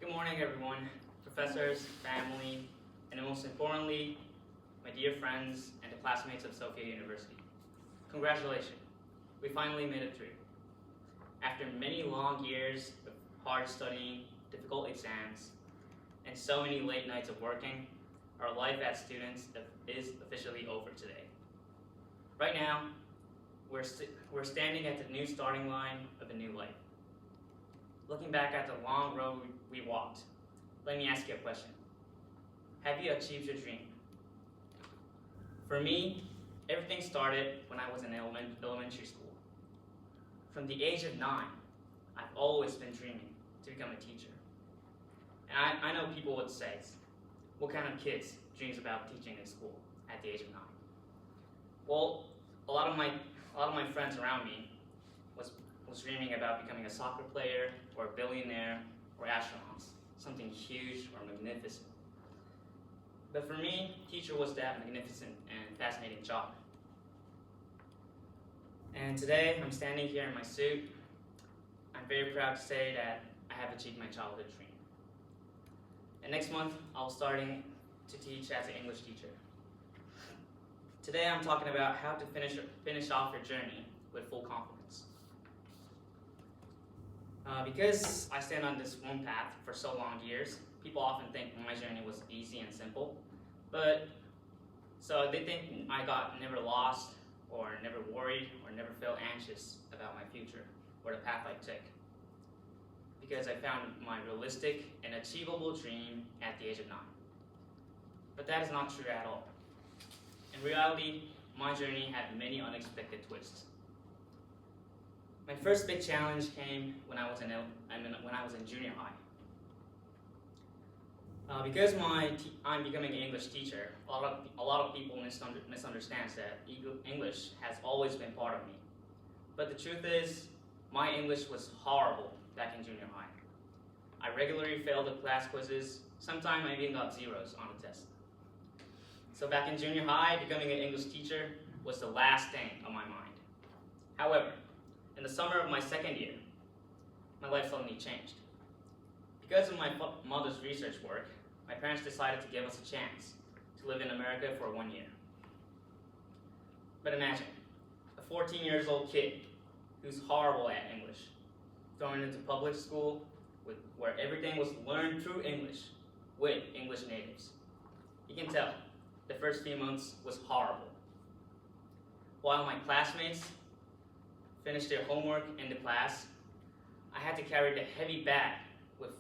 Good morning, everyone, professors, family, and most importantly, my dear friends and the classmates of Sophia University. Congratulations, we finally made it through. After many long years of hard studying, difficult exams, and so many late nights of working, our life as students is officially over today. Right now, we're standing at the new starting line of a new life. Looking back at the long road we walked, let me ask you a question. Have you achieved your dream? For me, everything started when I was in elementary school. From the age of 9, I've always been dreaming to become a teacher. And I know people would say, what kind of kids dreams about teaching in school at the age of 9? Well, a lot of my friends around me was dreaming about becoming a soccer player or a billionaire or astronauts, something huge or magnificent. But for me, teacher was that magnificent and fascinating job. And today, I'm standing here in my suit. I'm very proud to say that I have achieved my childhood dream. And next month, I'll starting to teach as an English teacher. Today, I'm talking about how to finish off your journey with full confidence. Because I stand on this one path for so long years, people often think my journey was easy and simple, so they think I got never lost or never worried or never felt anxious about my future or the path I took. Because I found my realistic and achievable dream at the age of 9. But that is not true at all. In reality, my journey had many unexpected twists. My first big challenge came when I was in junior high. Because I'm becoming an English teacher, a lot of people misunderstand that English has always been part of me. But the truth is, my English was horrible back in junior high. I regularly failed the class quizzes. Sometimes I even got zeros on the test. So back in junior high, becoming an English teacher was the last thing on my mind. However, in the summer of my second year, my life suddenly changed. Because of my mother's research work, my parents decided to give us a chance to live in America for 1 year. But imagine, a 14-year-old kid who's horrible at English, thrown into public school where everything was learned through English with English natives. You can tell, the first few months was horrible. While my classmates finished their homework in the class, I had to carry the heavy bag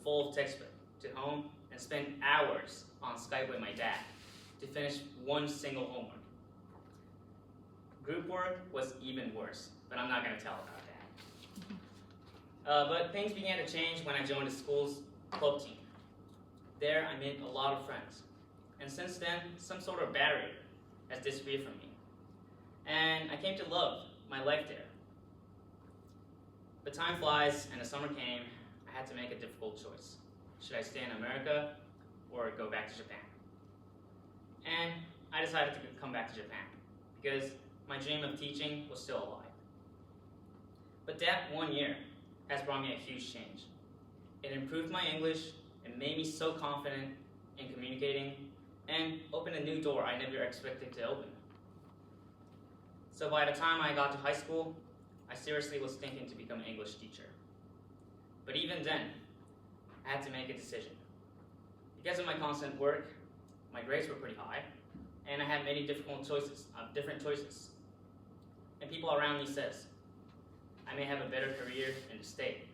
full of textbook to home and spend hours on Skype with my dad to finish one single homework. Group work was even worse, but I'm not going to tell about that. But things began to change when I joined the school's club team. There I made a lot of friends, and since then, some sort of barrier has disappeared from me. And I came to love my life there. But time flies, and the summer came. I had to make a difficult choice. Should I stay in America or go back to Japan? And I decided to come back to Japan because my dream of teaching was still alive. But that 1 year has brought me a huge change. It improved my English, it made me so confident in communicating, and opened a new door I never expected to open. So by the time I got to high school, I seriously was thinking to become an English teacher. But even then, I had to make a decision. Because of my constant work, my grades were pretty high, and I had many different choices. And people around me says, I may have a better career in the state,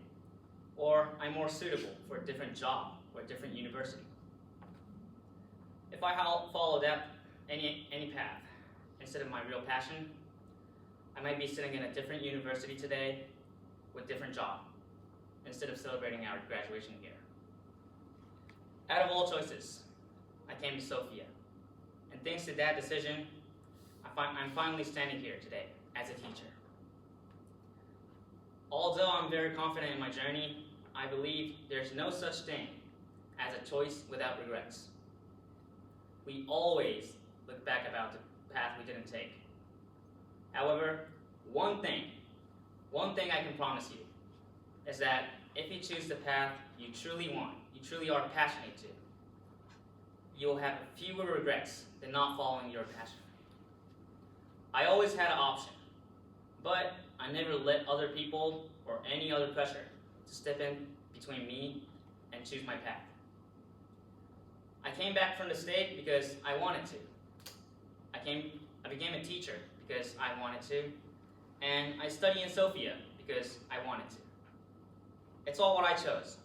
or I'm more suitable for a different job or a different university. If I followed any path instead of my real passion, I might be sitting in a different university today with different job instead of celebrating our graduation here. Out of all choices, I came to Sophia. And thanks to that decision, I'm finally standing here today as a teacher. Although I'm very confident in my journey, I believe there's no such thing as a choice without regrets. We always look back about the path we didn't take. However, one thing I can promise you, is that if you choose the path you truly want, you truly are passionate to, you'll have fewer regrets than not following your passion. I always had an option, but I never let other people or any other pressure to step in between me and choose my path. I came back from the state because I wanted to. I became a teacher because I wanted to, and I study in Sophia because I wanted to. It's all what I chose,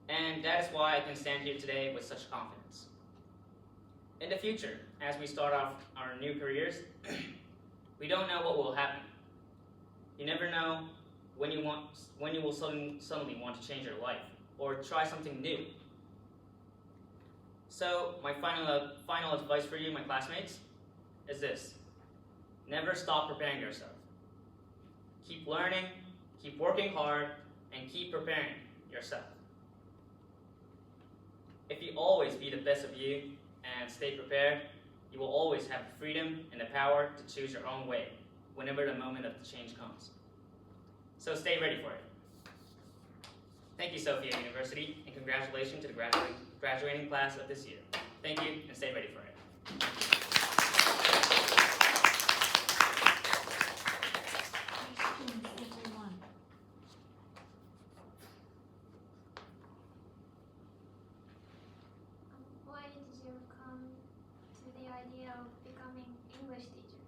and that is why I can stand here today with such confidence. In the future, as we start off our new careers, we don't know what will happen. You never know when you will suddenly want to change your life or try something new. So my final advice for you, my classmates, is this: never stop preparing yourself. Keep learning, keep working hard, and keep preparing yourself. If you always be the best of you and stay prepared, you will always have the freedom and the power to choose your own way whenever the moment of the change comes. So stay ready for it. Thank you, Sophia University, and congratulations to the graduating class of this year. Thank you, and stay ready for it. Why did you come to the idea of becoming English teacher?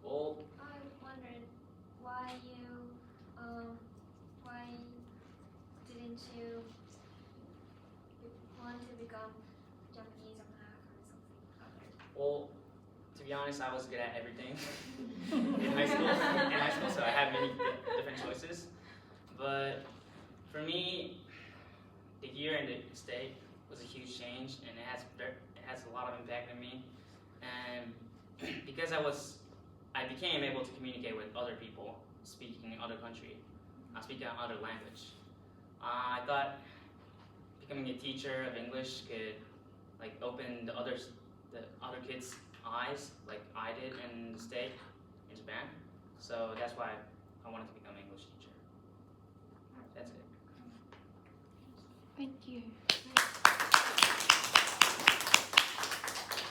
Well, I wondered why didn't you want to become Japanese or math or something other? well, to be honest, I was good at everything in high school, so I had many different choices. But for me, the year in the state was a huge change, and it has a lot of impact on me. And because I became able to communicate with other people speaking in other country, speaking another language. I thought becoming a teacher of English could open the other kids' eyes like I did in the state, in Japan. So that's why I wanted to become an English teacher. That's it. Thank you.